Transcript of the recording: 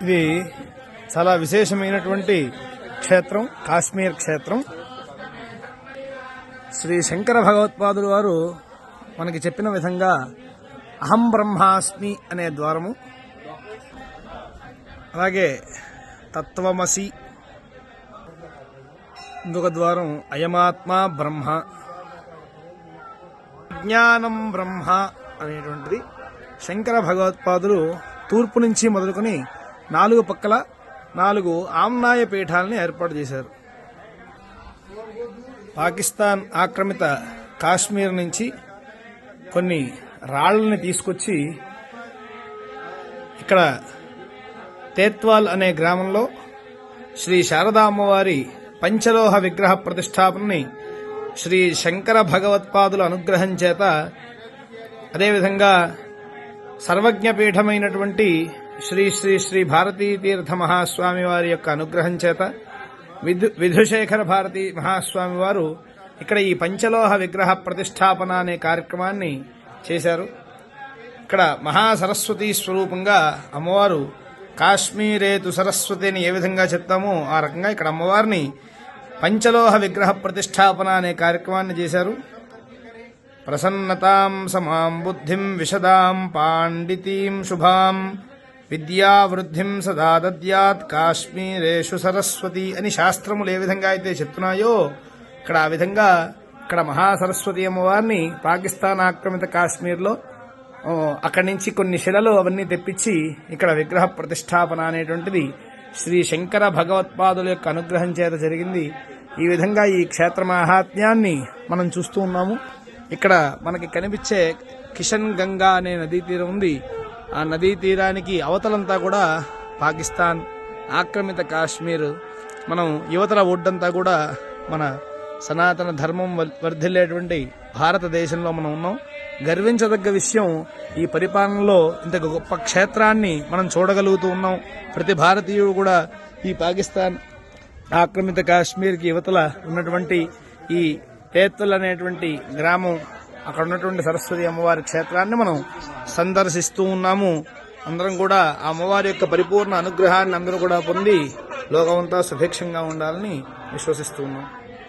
ఇది చాలా విశేషమైనటువంటి క్షేత్రం, కాశ్మీర్ క్షేత్రం. శ్రీ శంకర భగవత్పాదులు వారు మనకి చెప్పిన విధంగా అహం బ్రహ్మాస్మి అనే ద్వారము, అలాగే తత్వమసి ఇంకొక ద్వారం, అయమాత్మ బ్రహ్మ, జ్ఞానం బ్రహ్మ అనేటువంటిది శంకర భగవత్పాదులు తూర్పు నుంచి మొదలుకొని 4 పక్కల 4 ఆమ్నాయ పీఠాలని ఏర్పాటు చేశారు. పాకిస్తాన్ ఆక్రమిత కాశ్మీర్ నుంచి కొన్ని రాళ్లని తీసుకొచ్చి ఇక్కడ తేత్వాల్ అనే గ్రామంలో శ్రీ శారదా అమ్మవారి పంచలోహ విగ్రహ ప్రతిష్టాపనని శ్రీ శంకర భగవత్పాదుల అనుగ్రహం చేత, అదేవిధంగా సర్వజ్ఞపీఠమైనటువంటి శ్రీ శ్రీ శ్రీ భారతీ తీర్థ మహాస్వామి వారి యొక్క అనుగ్రహం చేత విధుశేఖర భారతీ మహాస్వామి వారు ఇక్కడ ఈ పంచలోహ విగ్రహ ప్రతిష్టాపన అనే కార్యక్రమాన్ని చేశారు. ఇక్కడ మహాసరస్వతి స్వరూపంగా అమ్మవారు కాశ్మీరేతు సరస్వతి అని ఏ విధంగా చెప్తామో ఆ రకంగా ఇక్కడ అమ్మవారిని పంచలోహ విగ్రహ ప్రతిష్టాపన అనే కార్యక్రమాన్ని చేశారు. ప్రసన్నతాం సమాం బుద్ధిం విశదాం పాండితీం శుభాం విద్యావృద్ధిం సదా దద్యాత్ కాశ్మీరేషు సరస్వతి అని శాస్త్రములు ఏ విధంగా అయితే చెప్తున్నాయో ఇక్కడ ఆ విధంగా ఇక్కడ మహాసరస్వతి అమ్మవారిని పాకిస్తాన్ ఆక్రమిత కాశ్మీర్లో అక్కడి నుంచి కొన్ని శిలలు అవన్నీ తెప్పించి ఇక్కడ విగ్రహ ప్రతిష్టాపన అనేటువంటిది శ్రీ శంకర భగవత్పాదుల యొక్క అనుగ్రహం చేత జరిగింది. ఈ విధంగా ఈ క్షేత్ర మహాత్మ్యాన్ని మనం చూస్తూ ఉన్నాము. ఇక్కడ మనకి కనిపించే కిషన్ గంగా అనే నదీ తీరం ఉంది. ఆ నదీ తీరానికి అవతలంతా కూడా పాకిస్తాన్ ఆక్రమిత కాశ్మీర్, మనం యువతల ఒడ్డంతా కూడా మన సనాతన ధర్మం వర్ధిల్లేటువంటి భారతదేశంలో మనం ఉన్నాం. గర్వించదగ్గ విషయం, ఈ పరిపాలనలో ఇంత గొప్ప క్షేత్రాన్ని మనం చూడగలుగుతూ ఉన్నాం. ప్రతి భారతీయుడు కూడా ఈ పాకిస్తాన్ ఆక్రమిత కాశ్మీర్కి యువతల ఉన్నటువంటి ఈ తేత్తుల్ అనేటువంటి గ్రామం, అక్కడ ఉన్నటువంటి సరస్వతి అమ్మవారి క్షేత్రాన్ని మనం సందర్శిస్తూ ఉన్నాము. అందరం కూడా ఆ అమ్మవారి యొక్క పరిపూర్ణ అనుగ్రహాన్ని అందరూ కూడా పొంది లోకమంతా సుభిక్షంగా ఉండాలని విశ్వసిస్తూ ఉన్నాం.